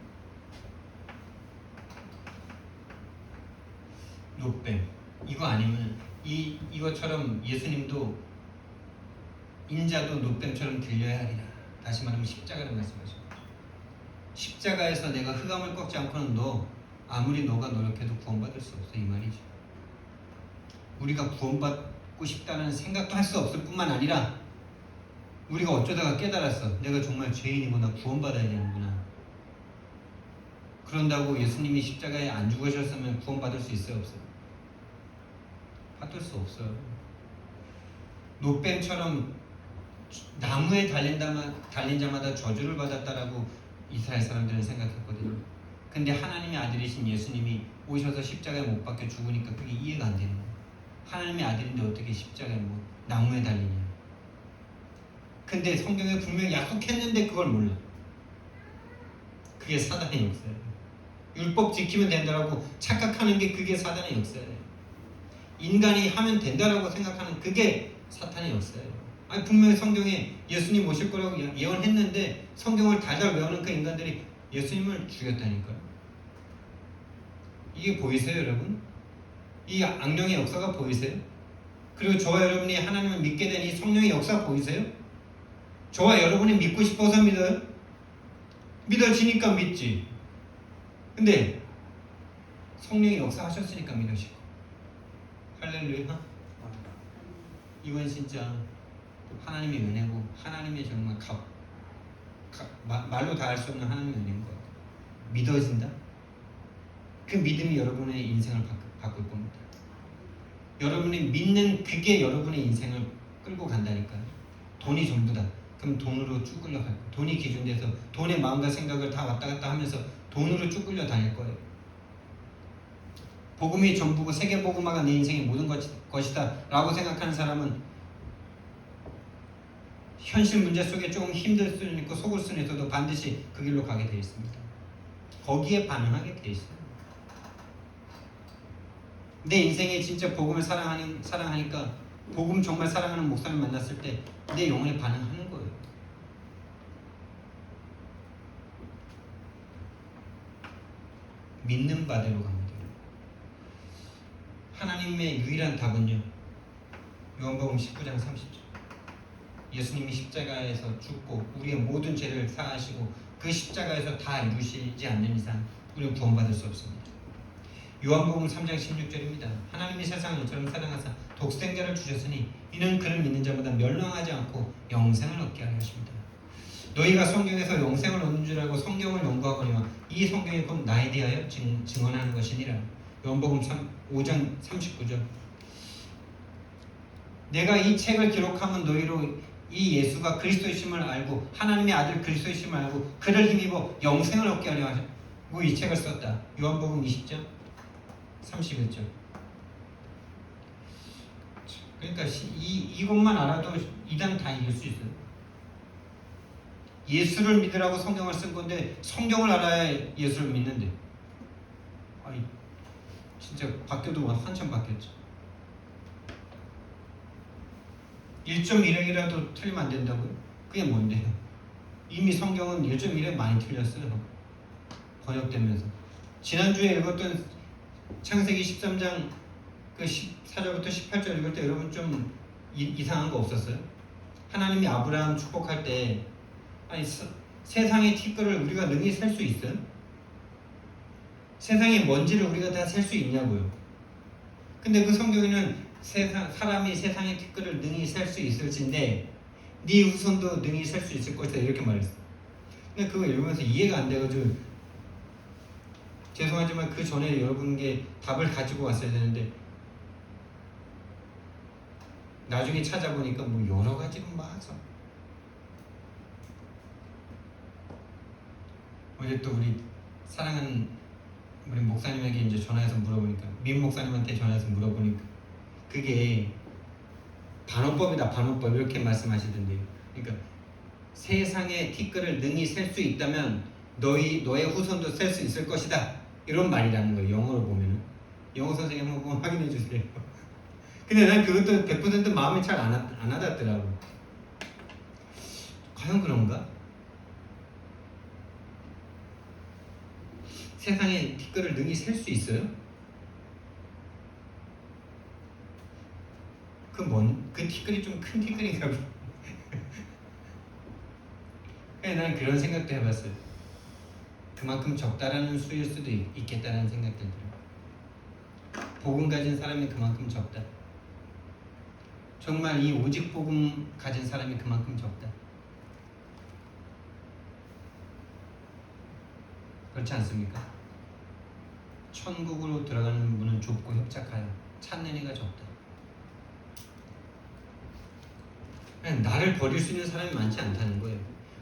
노뱀 이거 아니면 이것처럼 예수님도 인자도 노뱀처럼 들려야 하리라. 다시 말하면 십자가를 말씀하죠. 십자가에서 내가 흑암을 꺾지 않고는 너 아무리 너가 노력해도 구원받을 수 없어 이 말이죠. 우리가 구원받고 싶다는 생각도 할 수 없을 뿐만 아니라 우리가 어쩌다가 깨달았어. 내가 정말 죄인이구나. 구원받아야 되는구나. 그런다고 예수님이 십자가에 안 죽으셨으면 구원받을 수 있어요? 없어요? 받을 수 없어요. 노뱀처럼 나무에 달린 자마다 저주를 받았다라고 이스라엘 사람들은 생각했거든요. 근데 하나님의 아들이신 예수님이 오셔서 십자가에 못 박혀 죽으니까 그게 이해가 안 되는 거예요. 하나님의 아들인데 어떻게 십자가에 나무에 달리냐. 근데 성경에 분명히 약속했는데 그걸 몰라. 그게 사단의 역사예요. 율법 지키면 된다라고 착각하는 게 그게 사단의 역사예요. 인간이 하면 된다라고 생각하는 그게 사탄의 역사예요. 분명히 성경에 예수님 오실 거라고 예언했는데 성경을 달달 외우는 그 인간들이 예수님을 죽였다니까요. 이게 보이세요 여러분? 이 악령의 역사가 보이세요? 그리고 저와 여러분이 하나님을 믿게 된 이 성령의 역사 보이세요? 저와 여러분이 믿고 싶어서 믿어요? 믿어지니까 믿지. 근데 성령이 역사하셨으니까 믿으시고. 할렐루야. 이건 진짜 하나님의 은혜고 하나님의 정말 말로 다 할 수 없는 하나님의 은혜인 것 같아요. 믿어진다? 그 믿음이 여러분의 인생을 바꿀 겁니다. 여러분이 믿는 그게 여러분의 인생을 끌고 간다니까요. 돈이 전부다. 그럼 돈으로 쭉 끌려갈 거예요. 돈이 기준돼서 돈의 마음과 생각을 다 왔다 갔다 하면서 돈으로 쭉 끌려다닐 거예요. 복음이 전부고 세계복음화가 내 인생의 모든 것이다 라고 생각하는 사람은 현실 문제 속에 조금 힘들 수는 있고 속을 수는 있어도 반드시 그 길로 가게 되어 있습니다. 거기에 반응하게 되어 있어요. 내 인생에 진짜 복음을 사랑하니까 복음 정말 사랑하는 목사님 만났을 때 내 영혼이 반응하는 거예요. 믿는 바대로 갑니다. 하나님의 유일한 답은요. 요한복음 19장 30절. 예수님이 십자가에서 죽고 우리의 모든 죄를 사하시고 그 십자가에서 다 이루시지 않는 이상 우리는 구원받을 수 없습니다. 요한복음 3장 16절입니다. 하나님이 세상을 이처럼 사랑하사 독생자를 주셨으니 이는 그를 믿는 자마다 멸망하지 않고 영생을 얻게 하려 하십니다. 너희가 성경에서 영생을 얻는 줄 알고 성경을 연구하거니와 이 성경이 곧 나에 대하여 증언하는 것이니라. 요한복음 5장 39절. 내가 이 책을 기록하면 너희로 이 예수가 그리스도이심을 알고 하나님의 아들 그리스도이심을 알고 그를 힘입어 영생을 얻게 하려 하고 이 책을 썼다. 요한복음 20장 31절. 그러니까 이것만 알아도 이단 다 이길 수 있어요. 예수를 믿으라고 성경을 쓴 건데 성경을 알아야 예수를 믿는데 아이 진짜 바뀌어도 한참 바뀌었죠. 1.1행이라도 틀리면 안 된다고요? 그게 뭔데요? 이미 성경은 1.1에 많이 틀렸어요. 번역되면서. 지난주에 읽었던 창세기 13장 그 14절부터 18절 읽을 때 여러분 좀 이상한 거 없었어요? 하나님이 아브라함 축복할 때 아니 세상의 티끌을 우리가 능히 셀 수 있어요? 세상의 먼지를 우리가 다 셀 수 있냐고요? 근데 그 성경에는 사람이 세상의 티끌을 능히 셀 수 있을진데 네 후손도 능히 셀 수 있을 것이다 이렇게 말했어요. 근데 그거 읽으면서 이해가 안 돼가지고 죄송하지만 그 전에 여러분께 답을 가지고 왔어야 되는데 나중에 찾아보니까 뭐 여러 가지로 맞아. 어제 또 우리 사랑하는 우리 목사님에게 이제 전화해서 물어보니까 민 목사님한테 전화해서 물어보니까 그게 반어법이다 반어법 이렇게 말씀하시던데요. 그러니까 세상의 티끌을 능히 셀 수 있다면 너의 후손도 셀 수 있을 것이다 이런 말이라는 거예요. 영어로 보면은 영어 선생님 한번 확인해 주세요. 근데 난 그것도 100% 마음이 잘 안 와닿더라고. 과연 그런가? 세상의 티끌을 능히 셀 수 있어요? 그 티끌이 좀 큰 티끌인가 봐. 난 그런 생각도 해봤어요. 그만큼 적다라는 수일 수도 있겠다는 생각도 들어요. 복음 가진 사람이 그만큼 적다. 정말 이 오직 복음 가진 사람이 그만큼 적다. 그렇지 않습니까? 천국으로 들어가는 문은 좁고 협착하여 찾는 이가 적다. 나를 버릴 수 있는 사람이 많지 않다는 거예요.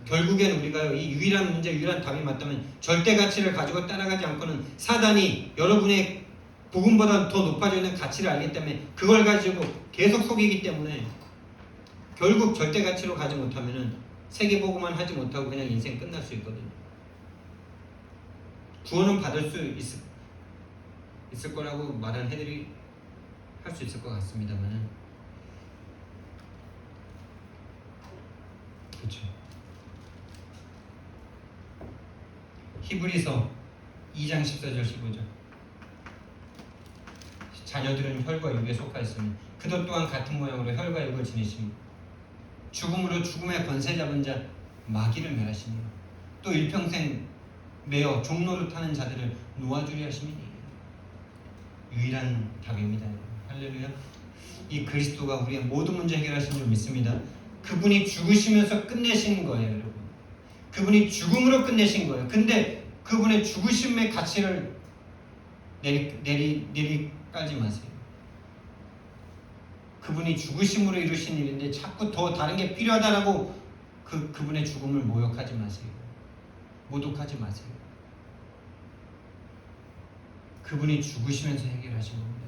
결국엔 우리가 이 유일한 문제, 유일한 답이 맞다면 절대 가치를 가지고 따라가지 않고는 사단이 여러분의 복음보다 더 높아져 있는 가치를 알기 때문에 그걸 가지고 계속 속이기 때문에 결국 절대 가치로 가지 못하면은 세계 복음만 하지 못하고 그냥 인생 끝날 수 있거든요. 구원은 받을 수 있을 거라고 말은 할 수 있을 것 같습니다만은. 그렇죠. 히브리서 2장 14절 15절. 자녀들은 혈과 육에 속하 있으니 그도 또한 같은 모양으로 혈과 육을 지니시니 죽음으로 죽음의 권세 잡은 자 마귀를 멸하시니 또 일평생 매어 종로를 타는 자들을 놓아주려 하시니 유일한 답입니다. 할렐루야. 이 그리스도가 우리의 모든 문제 해결하신 줄 믿습니다. 그분이 죽으시면서 끝내신 거예요, 여러분. 그분이 죽음으로 끝내신 거예요. 근데 그분의 죽으심의 가치를 내리 깔지 마세요. 그분이 죽으심으로 이루신 일인데 자꾸 더 다른 게 필요하다라고 그분의 죽음을 모욕하지 마세요. 모독하지 마세요. 그분이 죽으시면서 해결하신 겁니다.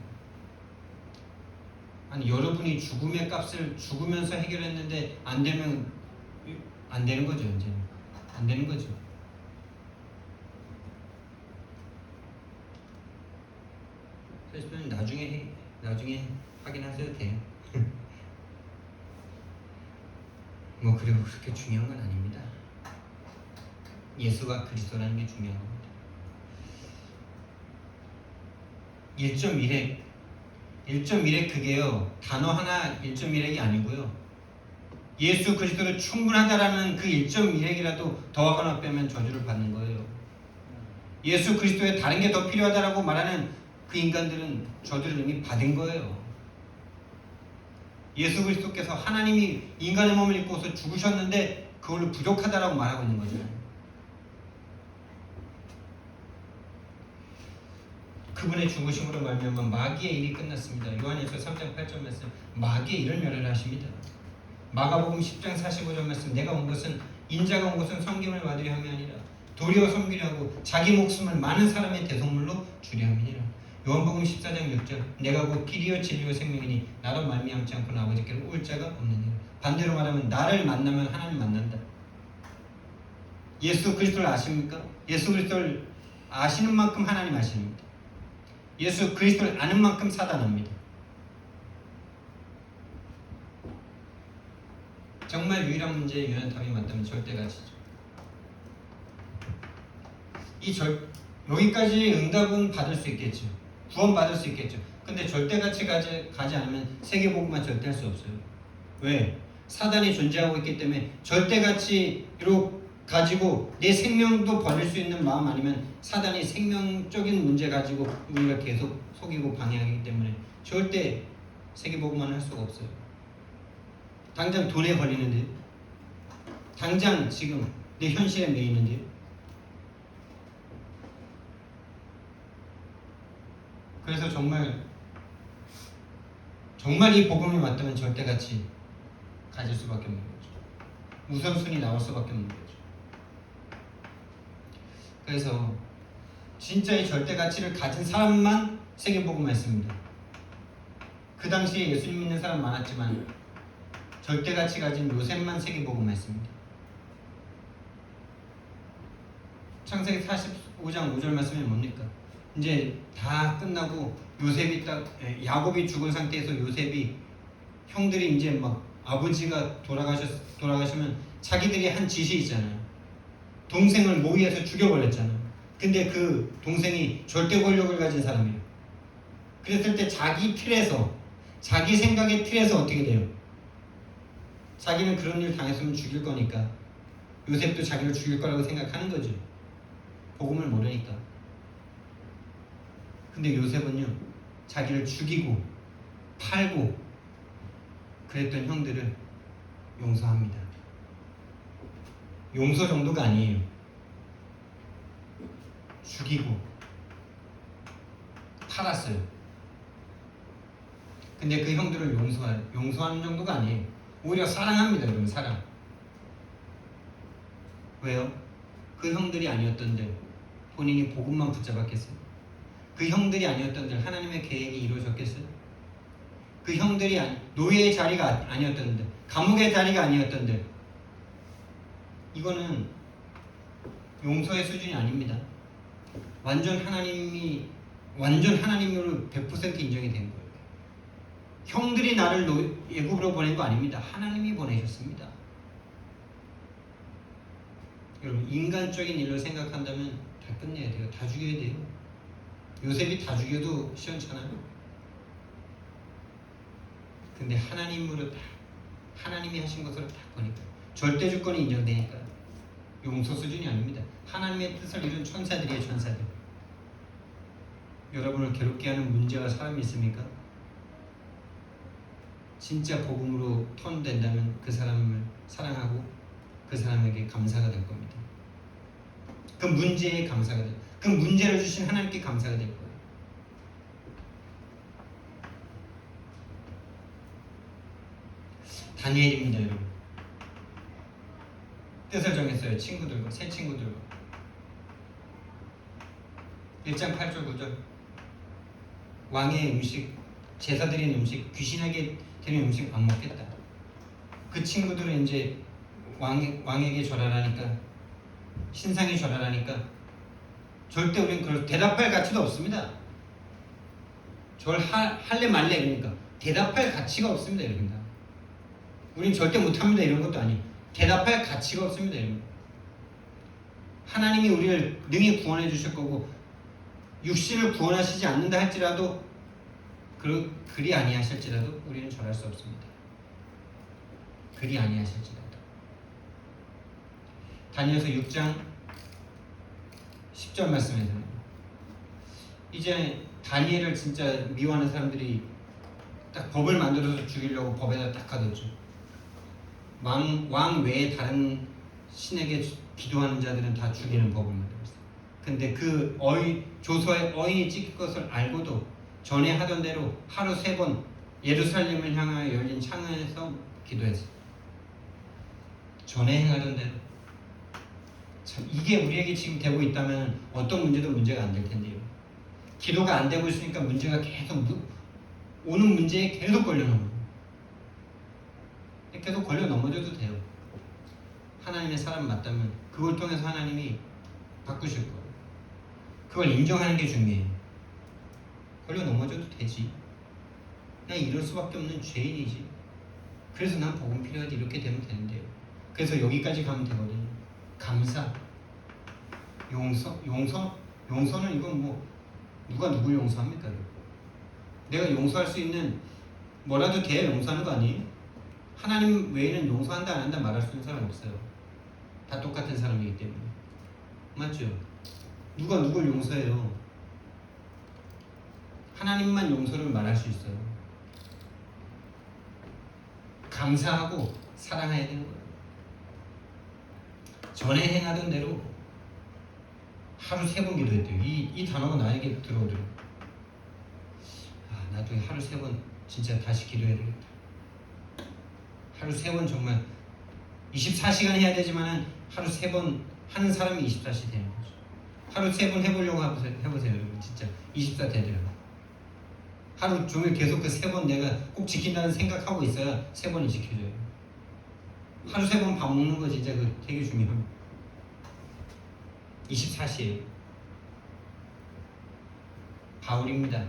아니 여러분이 죽음의 값을 죽으면서 해결했는데 안 되면 안 되는 거죠. 이제 안 되는 거죠. 그래서 나중에 확인하셔도 돼요. 뭐 그리고 그렇게 중요한 건 아닙니다. 예수가 그리스도라는 게 중요한 겁니다. 1.1핵 그게요 단어 하나 1.1핵이 아니고요 예수 그리스도로 충분하다라는 그 1.1핵이라도 더하거나 빼면 저주를 받는 거예요. 예수 그리스도에 다른 게 더 필요하다라고 말하는 그 인간들은 저주를 이미 받은 거예요. 예수 그리스도께서 하나님이 인간의 몸을 입고서 죽으셨는데 그걸로 부족하다라고 말하고 있는 거죠. 그분의 죽으심으로 말미암아 마귀의 일이 끝났습니다. 요한일서 3장 8절 말씀 마귀의 일을 멸하라 하십니다. 마가복음 10장 45절 말씀 내가 온 것은 인자가 온 것은 섬김을 받으려 함이 아니라 도리어 섬기려 하고 자기 목숨을 많은 사람의 대속물로 주려 함이니라. 요한복음 14장 6절 내가 곧 길이요 진리요 생명이니 나로 말미암지 않고는 아버지께로 올 자가 없느니라. 반대로 말하면 나를 만나면 하나님 만난다. 예수 그리스도를 아십니까? 예수 그리스도를 아시는 만큼 하나님 아십니다. 예수 그리스도를 아는 만큼 사단합니다. 정말 유일한 문제에 유일한 답이 맞다면 절대가치죠. 여기까지 응답은 받을 수 있겠죠. 구원 받을 수 있겠죠. 근데 절대가치 가지 않으면 세계복음만 절대 할 수 없어요. 왜? 사단이 존재하고 있기 때문에 절대가치로 가지고 내 생명도 버릴 수 있는 마음 아니면 사단이 생명적인 문제 가지고 우리가 계속 속이고 방해하기 때문에 절대 세계복음만 할 수가 없어요. 당장 돈에 걸리는데요. 당장 지금 내 현실에 매이는데요. 그래서 정말 이 복음이 맞다면 절대가치 가질 수밖에 없는 거죠. 우선순위 나올 수밖에 없는 거죠. 그래서 진짜의 절대가치를 가진 사람만 세계복음을 했습니다. 그 당시에 예수님 믿는 사람 많았지만 절대가치 가진 요셉만 세계복음을 했습니다. 창세기 45장 5절 말씀이 뭡니까? 이제 다 끝나고 요셉이 야곱이 죽은 상태에서 요셉이 형들이 이제 막 아버지가 돌아가시면 자기들이 한 짓이 있잖아요. 동생을 모의해서 죽여버렸잖아요. 근데 그 동생이 절대 권력을 가진 사람이에요. 그랬을 때 자기 틀에서 자기 생각의 틀에서 어떻게 돼요? 자기는 그런 일 당했으면 죽일 거니까 요셉도 자기를 죽일 거라고 생각하는 거죠. 복음을 모르니까. 근데 요셉은요 자기를 죽이고 팔고 그랬던 형들을 용서합니다. 용서 정도가 아니에요. 죽이고 팔았어요. 근데 그 형들을 용서하는 정도가 아니에요. 오히려 사랑합니다. 여러분 사랑. 왜요? 그 형들이 아니었던데 본인이 복음만 붙잡았겠어요? 그 형들이 아니었던데 하나님의 계획이 이루어졌겠어요? 그 형들이 노예의 자리가 아니었던데 감옥의 자리가 아니었던데 이거는 용서의 수준이 아닙니다. 완전 하나님으로 100% 인정이 된 거예요. 형들이 나를 애굽으로 보낸 거 아닙니다. 하나님이 보내셨습니다. 여러분 인간적인 일로 생각한다면 다 끝내야 돼요. 다 죽여야 돼요. 요셉이 다 죽여도 시원찮아요. 근데 하나님이 하신 것으로 다 거니까 절대 주권이 인정되니까 용서 수준이 아닙니다. 하나님의 뜻을 이룬 천사들이에요. 천사들. 여러분을 괴롭게 하는 문제와 사람이 있습니까? 진짜 복음으로 턴된다면 그 사람을 사랑하고 그 사람에게 감사가 될 겁니다. 그 문제에 감사가 될 거예요. 그 문제를 주신 하나님께 감사가 될 거예요. 다니엘입니다. 여러분. 뜻을 정했어요. 친구들과 새 친구들과 1장 8절 9절 왕의 음식, 제사 드린 음식, 귀신에게 드린 음식 안 먹겠다. 그 친구들은 이제 왕에게 절하라니까, 신상에 절하라니까 절대 우리는 그걸 대답할 가치도 없습니다. 할래 말래 그러니까 대답할 가치가 없습니다. 이럽니다. 우린 절대 못합니다 이런 것도 아니에요. 대답할 가치가 없습니다. 이런 거. 하나님이 우리를 능히 구원해 주실 거고 육신을 구원하시지 않는다 할지라도 그리 아니하실지라도 우리는 절할 수 없습니다. 그리 아니하실지라도. 다니엘서 6장 10절 말씀에서는 이제 다니엘을 진짜 미워하는 사람들이 딱 법을 만들어서 죽이려고 법에다 딱 가뒀죠. 왕 외에 다른 신에게 기도하는 자들은 다 죽이는 법을 만들었어요. 근데 그 조서에 어인이 찍힐 것을 알고도 전에 하던 대로 하루 3번 예루살렘을 향하여 열린 창에서 기도했어요. 전에 행하던 대로. 참 이게 우리에게 지금 되고 있다면 어떤 문제도 문제가 안 될 텐데요. 기도가 안 되고 있으니까 문제가 계속 오는 문제에 계속 걸려 넘어요. 계속 걸려 넘어져도 돼요. 하나님의 사람 맞다면 그걸 통해서 하나님이 바꾸실 거예요. 그걸 인정하는 게 중요해요. 걸려 넘어져도 되지. 난 이럴 수밖에 없는 죄인이지. 그래서 난 복음 필요하지. 이렇게 되면 되는데요. 그래서 여기까지 가면 되거든요. 감사, 용서는 이건 뭐 누가 누굴 용서합니까? 내가 용서할 수 있는 뭐라도 돼야 용서하는 거 아니에요? 하나님 외에는 용서한다 안 한다 말할 수 있는 사람 없어요. 다 똑같은 사람이기 때문에. 맞죠? 누가 누굴 용서해요? 하나님만 용서를 말할 수 있어요. 감사하고 사랑해야 되는 거예요. 전에 행하던 대로 하루 3번 기도했대요. 이 단어가 나에게 들어오더라고요. 나도 하루 3번 진짜 다시 기도해야 되겠다. 하루 3번 정말 24시간 해야 되지만 하루 3번 하는 사람이 24시 되는 거죠. 하루 3번 해보려고 해보세요 여러분. 진짜 24 되더라고요. 하루 종일 계속 그 3번 내가 꼭 지킨다는 생각하고 있어야 3번이 지켜져요. 하루 3번 밥 먹는 거 진짜 그 되게 중요합니다. 24시에요. 바울입니다.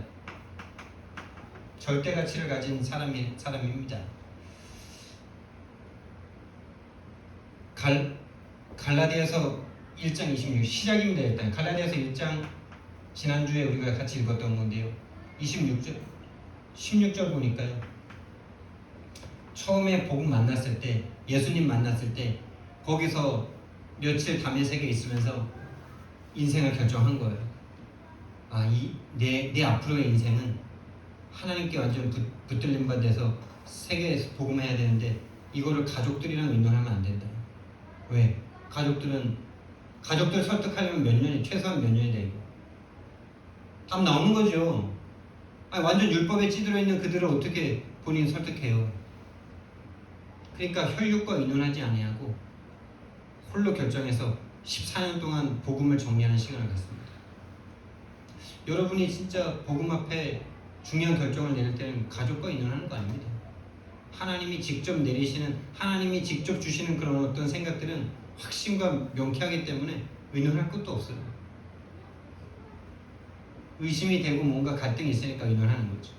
절대 가치를 가진 사람입니다. 갈라디아서 1장 26 시작입니다. 일단 갈라디아서 1장 지난주에 우리가 같이 읽었던 건데요. 16절 보니까요. 처음에 복음 만났을 때, 예수님 만났을 때 거기서 며칠 담에색에 있으면서 인생을 결정한 거예요. 내 앞으로의 인생은 하나님께 완전 붙들림 받아서 세계에서 복음해야 되는데 이거를 가족들이랑 의논하면 안 된다. 왜? 가족들 설득하려면 몇 년이 최소한 몇 년이 되고 답 나오는 거죠. 완전 율법에 찌들어 있는 그들을 어떻게 본인이 설득해요? 그러니까 혈육과 의논하지 아니하고 홀로 결정해서 14년 동안 복음을 정리하는 시간을 갖습니다. 여러분이 진짜 복음 앞에 중요한 결정을 내릴 때는 가족과 의논하는 거 아닙니다. 하나님이 직접 내리시는, 하나님이 직접 주시는 그런 어떤 생각들은 확신과 명쾌하기 때문에 의논할 것도 없어요. 의심이 되고 뭔가 갈등이 있으니까 의논하는 거죠.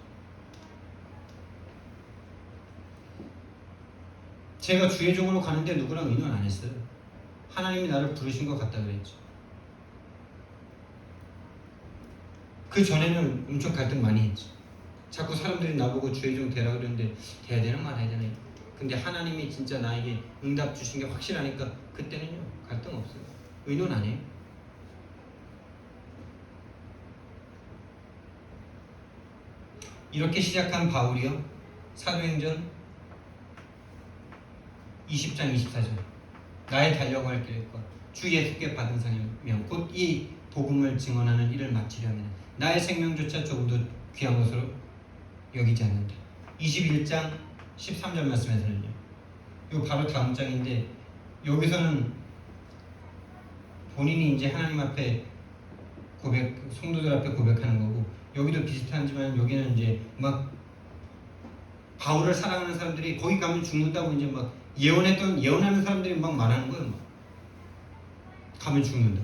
제가 주의 종으로 가는데 누구랑 의논 안 했어요. 하나님이 나를 부르신 것 같다 그랬죠. 그 전에는 엄청 갈등 많이 했죠. 자꾸 사람들이 나보고 주의 종 되라 그러는데 돼야 되나 말아야 되나. 근데 하나님이 진짜 나에게 응답 주신 게 확실하니까 그때는요 갈등 없어요. 의논 안 해요. 이렇게 시작한 바울이요 사도행전 20장 24절 나의 달려갈 길과 주 예수께 받은 상이면 곧 이 복음을 증언하는 일을 마치려면 나의 생명조차 조금도 귀한 것으로 여기지 않는다. 21장 13절 말씀에서는요. 이거 바로 다음 장인데 여기서는 본인이 이제 하나님 앞에 성도들 앞에 고백하는 거고 여기도 비슷하지만 여기는 이제 막 바울을 사랑하는 사람들이 거기 가면 죽는다고 이제 막 예언하는 사람들이 막 말하는 거예요. 막. 가면 죽는다.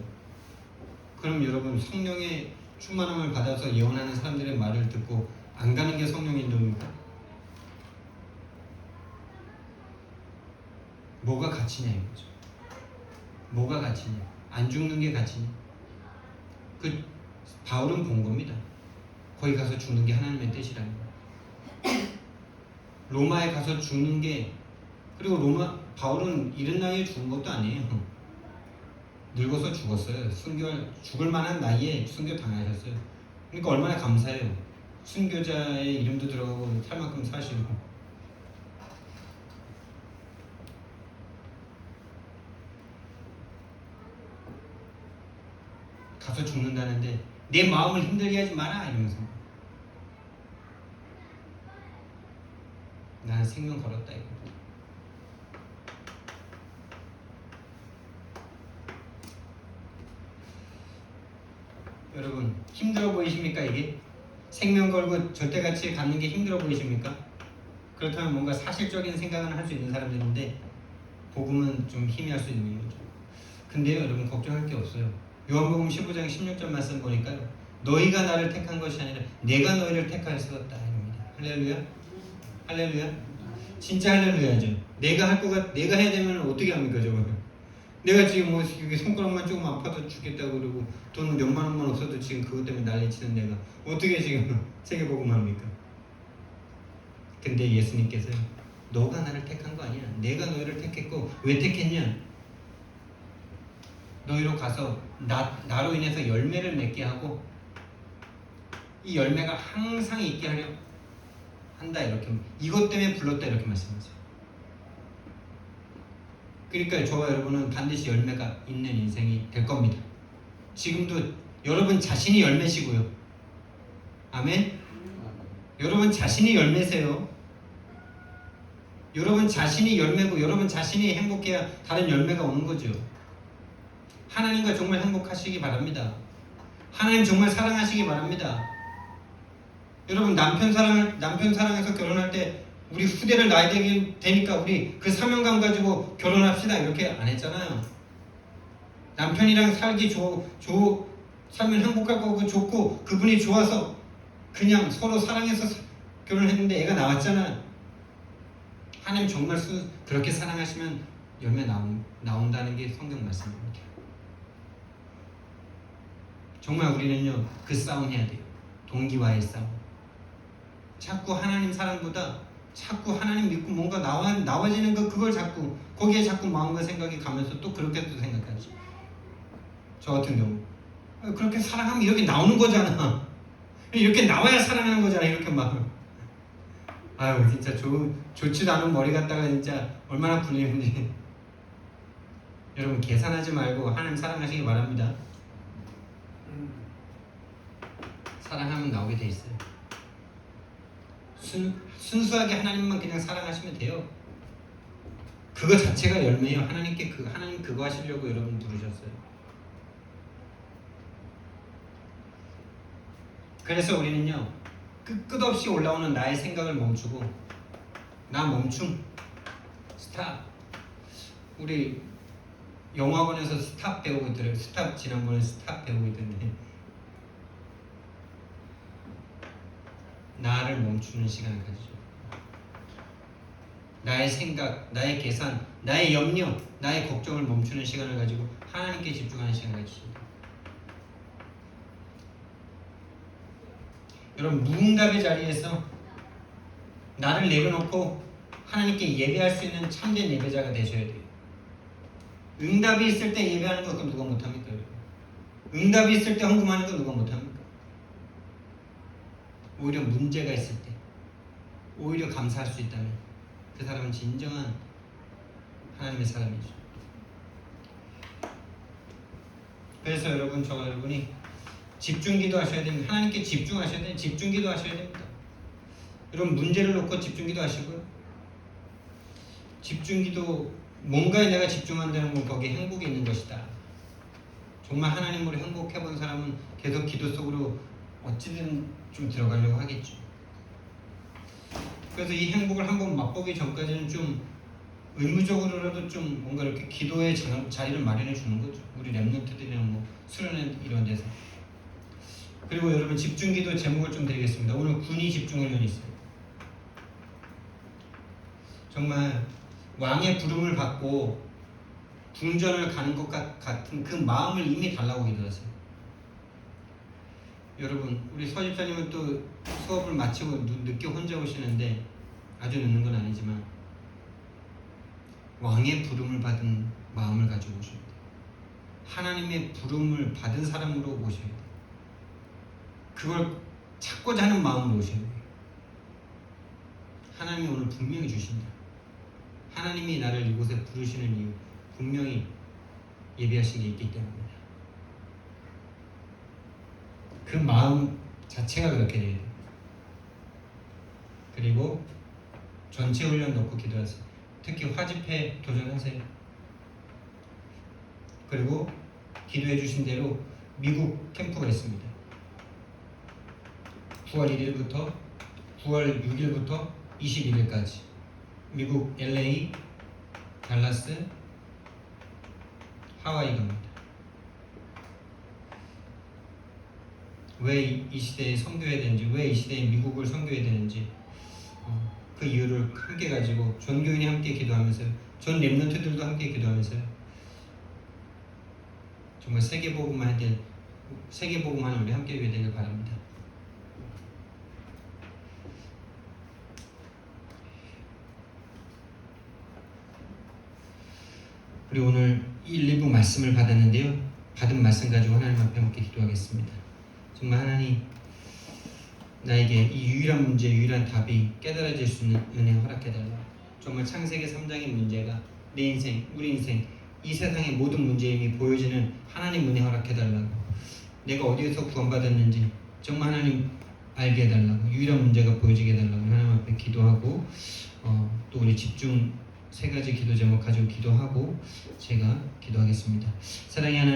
그럼 여러분 성령의 충만함을 받아서 예언하는 사람들의 말을 듣고 안 가는 게 성령의 인도입니까? 뭐가 가치냐 이거죠. 뭐가 가치냐? 안 죽는 게 가치냐? 그 바울은 본 겁니다. 거기 가서 죽는 게 하나님의 뜻이라는 거예요. 로마에 가서 죽는 게 그리고 바울은 이른 나이에 죽은 것도 아니에요. 늙어서 죽었어요. 죽을 만한 나이에 순교 당하셨어요. 그러니까 얼마나 감사해요. 순교자의 이름도 들어가고 살 만큼 사시고. 가서 죽는다는데 내 마음을 힘들게 하지 마라 이러면서 나는 생명 걸었다 이거. 여러분 힘들어 보이십니까 이게? 생명 걸고 절대가치에 갖는 게 힘들어 보이십니까? 그렇다면 뭔가 사실적인 생각은 할 수 있는 사람들인데 복음은 좀 희미할 수 있는 거죠. 근데요 여러분 걱정할 게 없어요. 요한복음 15장 16절 말씀 보니까요. 너희가 나를 택한 것이 아니라 내가 너희를 택하였었다 이겁니다. 할렐루야. 할렐루야. 진짜 할렐루야죠. 내가 해야 되면 어떻게 합니까 저거? 내가 지금 뭐 손가락만 조금 아파도 죽겠다고 그러고 돈 몇만 원만 없어도 지금 그것 때문에 난리치는 내가 어떻게 지금 세계복음합니까? 근데 예수님께서요. 너가 나를 택한 거 아니야. 내가 너희를 택했고 왜 택했냐? 너희로 가서 나로 인해서 열매를 맺게 하고 이 열매가 항상 있게 하려 한다 이렇게 이것 때문에 불렀다 이렇게 말씀하세요. 그러니까 저와 여러분은 반드시 열매가 있는 인생이 될 겁니다. 지금도 여러분 자신이 열매시고요. 아멘. 여러분 자신이 열매세요. 여러분 자신이 열매고 여러분 자신이 행복해야 다른 열매가 오는 거죠. 하나님과 정말 행복하시기 바랍니다. 하나님 정말 사랑하시기 바랍니다. 여러분 남편 사랑해서 결혼할 때 우리 후대를 낳아야 되니까 우리 그 사명감 가지고 결혼합시다 이렇게 안 했잖아요. 남편이랑 살면 행복할 거고 좋고 그분이 좋아서 그냥 서로 사랑해서 결혼했는데 애가 나왔잖아요. 하나님 정말 그렇게 사랑하시면 열매 나온다는 게 성경 말씀입니다. 정말 우리는요 그 싸움 해야 돼요. 동기와의 싸움. 자꾸 하나님 사랑보다 자꾸 하나님 믿고 뭔가 나와지는 그걸 자꾸 거기에 자꾸 마음과 생각이 가면서 또 그렇게 또 생각하지. 저 같은 경우 그렇게 사랑하면 이렇게 나오는 거잖아. 이렇게 나와야 사랑하는 거잖아. 이렇게 막 아유 진짜 좋지도 않은 머리 갖다가 진짜 얼마나 불리는지. 여러분 계산하지 말고 하나님 사랑하시기 바랍니다. 사랑하면 나오게 돼 있어요. 순수하게 하나님만 그냥 사랑하시면 돼요. 그거 자체가 열매예요. 하나님 그거 하시려고 여러분 부르셨어요. 그래서 우리는요 끝없이 올라오는 나의 생각을 멈추고 나 멈춤 스탑. 우리 영화관에서 스탑 배우고 있더래요. 지난번에 스탑 배우고 있던데 나를 멈추는 시간을 가지죠. 나의 생각, 나의 계산, 나의 염려, 나의 걱정을 멈추는 시간을 가지고 하나님께 집중하는 시간을 가지죠. 여러분 무응답의 자리에서 나를 내려놓고 하나님께 예배할 수 있는 참된 예배자가 되셔야 돼요. 응답이 있을 때 예배하는 거 누가 못합니까? 응답이 있을 때 헌금하는 거 누가 못합니까? 오히려 문제가 있을 때 오히려 감사할 수 있다면 그 사람은 진정한 하나님의 사람이죠. 그래서 여러분 저와 여러분이 집중기도 하셔야 됩니다. 하나님께 집중하셔야 됩니다. 집중기도 하셔야 됩니다. 여러분 문제를 놓고 집중기도 하시고요. 집중기도 뭔가에 내가 집중한다는 건 거기에 행복이 있는 것이다. 정말 하나님으로 행복해본 사람은 계속 기도 속으로 어찌든 좀 들어가려고 하겠죠. 그래서 이 행복을 한번 맛보기 전까지는 좀 의무적으로라도 좀 뭔가 이렇게 기도의 자리를 마련해 주는 거죠. 우리 랩런트들이랑 뭐 수련회 이런 데서. 그리고 여러분 집중기도 제목을 좀 드리겠습니다. 오늘 군이 집중훈련이 있어요. 정말 왕의 부름을 받고 궁전을 가는 것 같은 그 마음을 이미 달라고 기도하세요. 여러분 우리 서집사님은 또 수업을 마치고 늦게 혼자 오시는데 아주 늦는 건 아니지만 왕의 부름을 받은 마음을 가지고 오셔야 돼요. 하나님의 부름을 받은 사람으로 오셔야 돼요. 그걸 찾고자 하는 마음으로 오셔야 돼요. 하나님이 오늘 분명히 주신다. 하나님이 나를 이곳에 부르시는 이유 분명히 예비하신 게 있기 때문이다. 그 마음 자체가 그렇게 돼야 돼요. 그리고 전체 훈련 놓고 기도하세요. 특히 화집회 도전하세요. 그리고 기도해 주신 대로 미국 캠프가 있습니다. 9월 1일부터 9월 6일부터 21일까지 미국 LA, 달라스, 하와이 갑니다. 왜 이 시대에 선교해야 되는지, 왜 이 시대에 미국을 선교해야 되는지 그 이유를 함께 가지고 전교인이 함께 기도하면서요. 전 랩런트들도 함께 기도하면서요. 정말 세계복음만 우리 함께 해야 되길 바랍니다. 우리 오늘 1, 2부 말씀을 받았는데요. 받은 말씀 가지고 하나님 앞에 함께 기도하겠습니다. 정말 하나님 나에게 이 유일한 문제, 유일한 답이 깨달아질 수 있는 은혜 허락해달라. 정말 창세기 3장의 문제가 내 인생, 우리 인생, 이 세상의 모든 문제임이 보여지는 하나님 은혜 허락해달라고. 내가 어디에서 구원받았는지 정말 하나님 알게 해달라고. 유일한 문제가 보여지게 해달라고 하나님 앞에 기도하고 또 우리 집중 3가지 기도 제목 가지고 기도하고 제가 기도하겠습니다. 사랑의 하나님